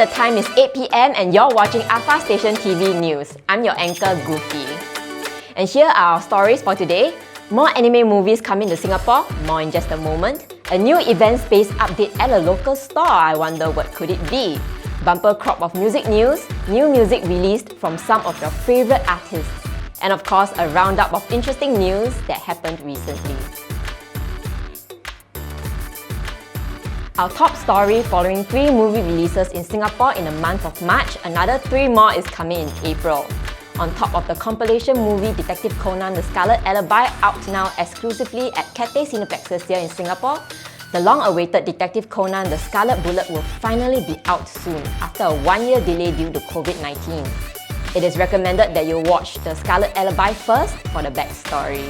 the time is 8 p.m. and you're watching Alpha Station TV News. I'm your anchor, Goofy. And here are our stories for today. More anime movies coming to Singapore, more in just a moment. A new event space update at a local store, I wonder what could it be? Bumper crop of music news, new music released from some of your favourite artists. And of course, a roundup of interesting news that happened recently. Our top story following 3 movie releases in Singapore in the month of March, another 3 more is coming in April. On top of the compilation movie Detective Conan The Scarlet Alibi out now exclusively at Cathay Cineplexes here in Singapore, the long-awaited Detective Conan The Scarlet Bullet will finally be out soon after a 1-year delay due to COVID-19. It is recommended that you watch The Scarlet Alibi first for the backstory.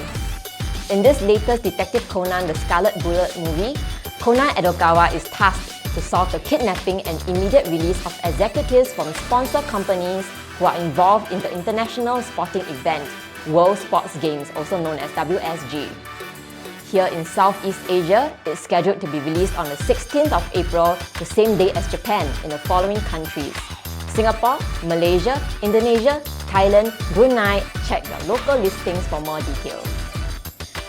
In this latest Detective Conan The Scarlet Bullet movie, Conan Edogawa is tasked to solve the kidnapping and immediate release of executives from sponsor companies who are involved in the international sporting event, World Sports Games, also known as WSG. Here in Southeast Asia, it's scheduled to be released on the 16th of April, the same day as Japan, in the following countries: Singapore, Malaysia, Indonesia, Thailand, Brunei. Check your local listings for more details.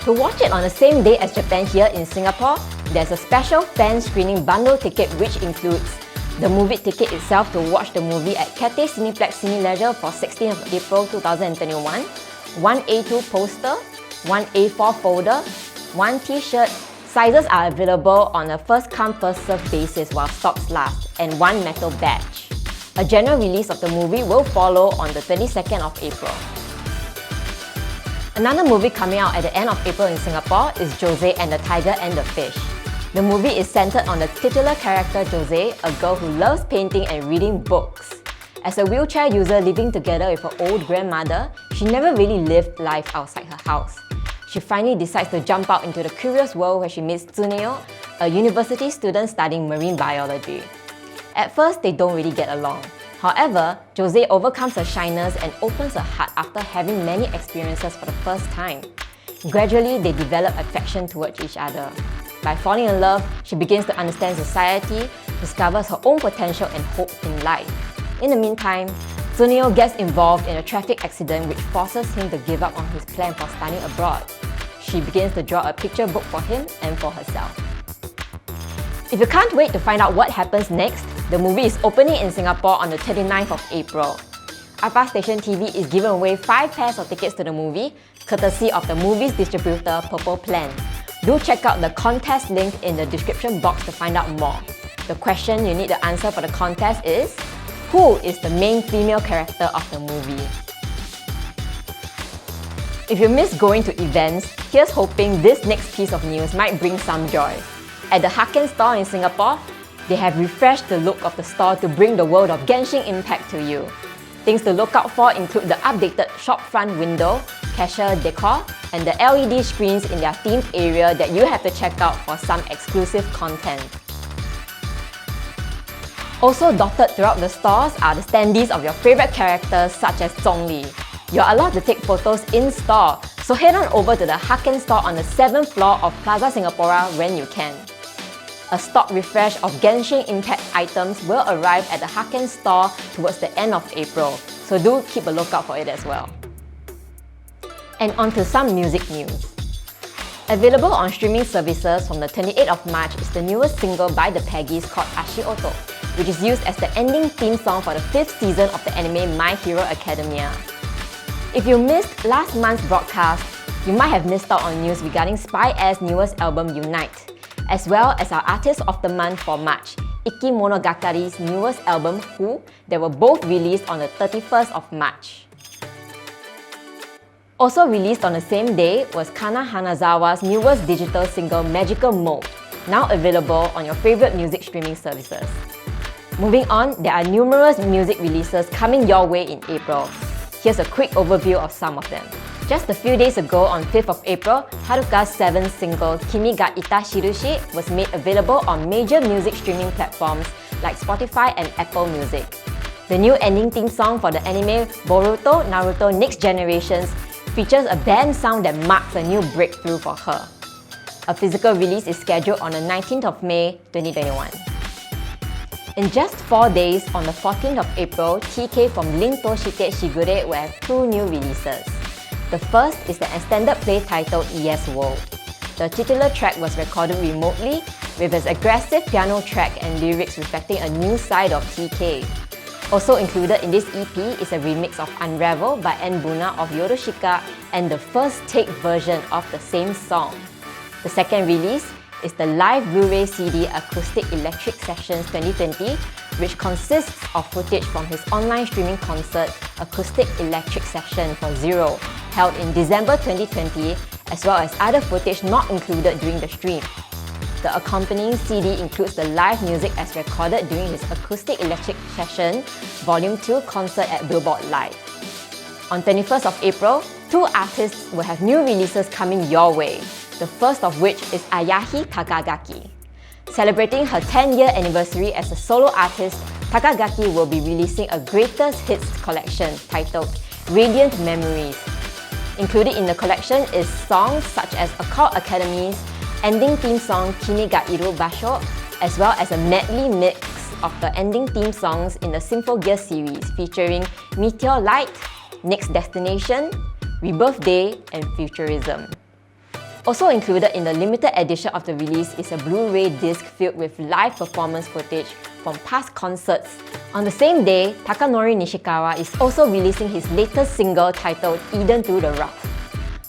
To watch it on the same day as Japan here in Singapore, there's a special fan screening bundle ticket which includes the movie ticket itself to watch the movie at Cathay Cineplex Cineleisure for 16th of April 2021, 1 A2 poster, 1 A4 folder, 1 t-shirt. Sizes are available on a first-come, first-served basis while stocks last, and 1 metal badge. A general release of the movie will follow on the 22nd of April. Another movie coming out at the end of April in Singapore is Jose and the Tiger and the Fish. The movie is centered on the titular character Jose, a girl who loves painting and reading books. As a wheelchair user living together with her old grandmother, she never really lived life outside her house. She finally decides to jump out into the curious world where she meets Tsuneo, a university student studying marine biology. At first, they don't really get along. However, Jose overcomes her shyness and opens her heart after having many experiences for the first time. Gradually, they develop affection towards each other. By falling in love, she begins to understand society, discovers her own potential and hope in life. In the meantime, Tsuneo gets involved in a traffic accident which forces him to give up on his plan for studying abroad. She begins to draw a picture book for him and for herself. If you can't wait to find out what happens next, the movie is opening in Singapore on the 29th of April. Alpha Station TV is giving away 5 pairs of tickets to the movie, courtesy of the movie's distributor Purple Plan. Do check out the contest link in the description box to find out more. The question you need to answer for the contest is: who is the main female character of the movie? If you miss going to events, here's hoping this next piece of news might bring some joy. At the Haken store in Singapore, they have refreshed the look of the store to bring the world of Genshin Impact to you. Things to look out for include the updated shop front window, cashier decor, and the LED screens in their themed area that you have to check out for some exclusive content. Also dotted throughout the stores are the standees of your favourite characters such as Zhongli. You're allowed to take photos in-store, so head on over to the Haken store on the 7th floor of Plaza Singapura when you can. A stock refresh of Genshin Impact items will arrive at the Haken store towards the end of April, so do keep a lookout for it as well. And on to some music news. Available on streaming services from the 28th of March is the newest single by the Peggies called Ashioto, which is used as the ending theme song for the 5th season of the anime My Hero Academia. If you missed last month's broadcast, you might have missed out on news regarding Spy Air's newest album Unite, as well as our Artist of the Month for March, Ikki Monogakari's newest album Who, that were both released on the 31st of March. Also released on the same day was Kana Hanazawa's newest digital single Magical Mode, now available on your favourite music streaming services. Moving on, there are numerous music releases coming your way in April. Here's a quick overview of some of them. Just a few days ago, on 5th of April, Haruka's 7th single Kimi ga Ita Shirushi was made available on major music streaming platforms like Spotify and Apple Music. The new ending theme song for the anime Boruto Naruto Next Generations features a band sound that marks a new breakthrough for her. A physical release is scheduled on the 19th of May 2021. In just 4 days, on the 14th of April, TK from Rinto Shite Shigure will have 2 new releases. The first is the extended play titled ES World. The titular track was recorded remotely, with its aggressive piano track and lyrics reflecting a new side of TK. Also included in this EP is a remix of Unravel by N-Buna of Yorushika and the first take version of the same song. The second release is the live Blu-ray CD Acoustic Electric Sessions 2020, which consists of footage from his online streaming concert Acoustic Electric Session for Zero, held in December 2020, as well as other footage not included during the stream. The accompanying CD includes the live music as recorded during his Acoustic Electric Session Volume 2 concert at Billboard Live. On 21st of April, 2 artists will have new releases coming your way, the first of which is Ayahi Takagaki. Celebrating her 10-year anniversary as a solo artist, Takagaki will be releasing a greatest hits collection titled Radiant Memories. Included in the collection is songs such as Occult Academy's ending theme song Kimi ga Iru Basho, as well as a medley mix of the ending theme songs in the Symphogear series featuring Meteor Light, Next Destination, Rebirth Day, and Futurism. Also included in the limited edition of the release is a Blu-ray disc filled with live performance footage from past concerts. On the same day, Takanori Nishikawa is also releasing his latest single titled Eden Through the Rough.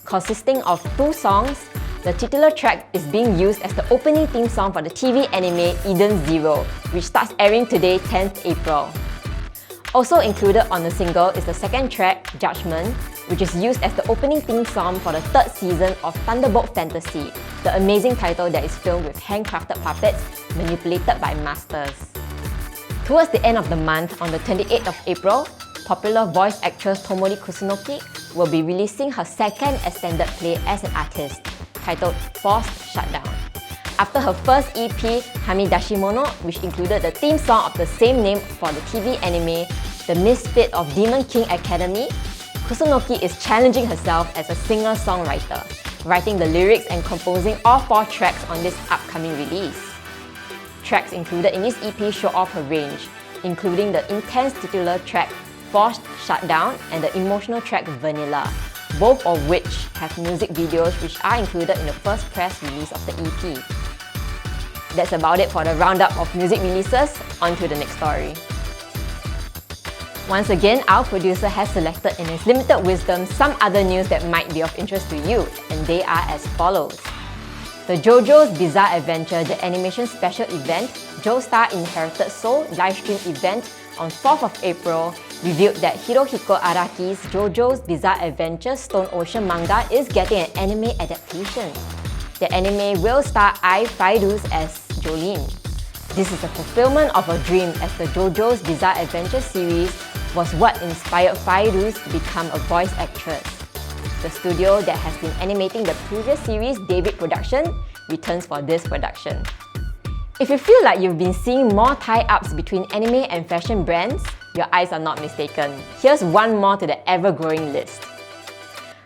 Consisting of 2 songs, the titular track is being used as the opening theme song for the TV anime Eden Zero, which starts airing today, 10th April. Also included on the single is the second track, Judgment, which is used as the opening theme song for the 3rd season of Thunderbolt Fantasy, the amazing title that is filmed with handcrafted puppets manipulated by masters. Towards the end of the month, on the 28th of April, popular voice actress Tomori Kusunoki will be releasing her second extended play as an artist, titled Forced Shutdown. After her first EP, Hamidashimono, which included the theme song of the same name for the TV anime The Misfit of Demon King Academy, Kusunoki is challenging herself as a singer-songwriter, writing the lyrics and composing all 4 tracks on this upcoming release. Tracks included in this EP show off her range, including the intense titular track Forced Shutdown and the emotional track Vanilla, both of which have music videos which are included in the first press release of the EP. That's about it for the roundup of music releases. On to the next story. Once again, our producer has selected in his limited wisdom some other news that might be of interest to you, and they are as follows. The JoJo's Bizarre Adventure, the animation special event, Joestar Inherited Soul livestream event on 4th of April, revealed that Hirohiko Araki's JoJo's Bizarre Adventure Stone Ocean manga is getting an anime adaptation. The anime will star Ai Fairuz as Jolene. This is a fulfillment of a dream, as the JoJo's Bizarre Adventure series was what inspired Fairuz to become a voice actress. The studio that has been animating the previous series, David Production, returns for this production. If you feel like you've been seeing more tie-ups between anime and fashion brands, your eyes are not mistaken. Here's one more to the ever-growing list.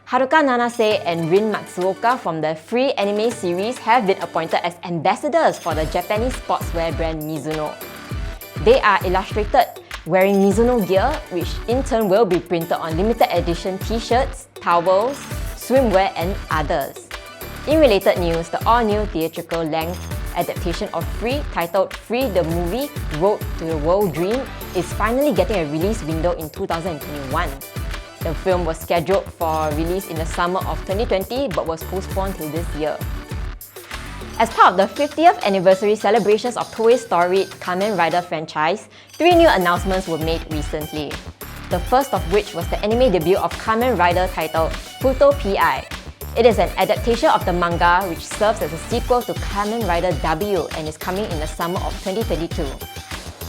Haruka Nanase and Rin Matsuoka from the free anime series have been appointed as ambassadors for the Japanese sportswear brand Mizuno. They are illustrated wearing Mizuno gear, which in turn will be printed on limited edition t-shirts, towels, swimwear, and others. In related news, the all-new theatrical length adaptation of Free, titled Free the Movie Road to the World Dream, is finally getting a release window in 2021. The film was scheduled for release in the summer of 2020 but was postponed till this year. As part of the 50th anniversary celebrations of Toei's storied Kamen Rider franchise, 3 new announcements were made recently. The first of which was the anime debut of Kamen Rider titled Futo PI. It is an adaptation of the manga which serves as a sequel to Kamen Rider W and is coming in the summer of 2022.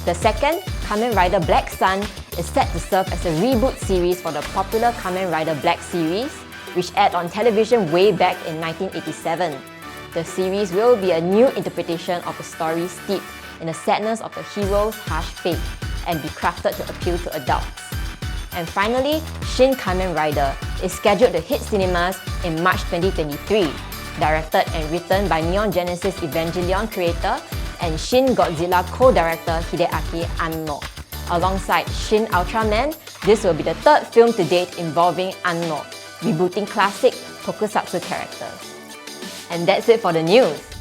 The second, Kamen Rider Black Sun, is set to serve as a reboot series for the popular Kamen Rider Black series, which aired on television way back in 1987. The series will be a new interpretation of a story steeped in the sadness of the hero's harsh fate and be crafted to appeal to adults. And finally, Shin Kamen Rider is scheduled to hit cinemas in March 2023. Directed and written by Neon Genesis Evangelion creator and Shin Godzilla co-director Hideaki Anno. Alongside Shin Ultraman, this will be the third film to date involving Anno, rebooting classic tokusatsu characters. And that's it for the news.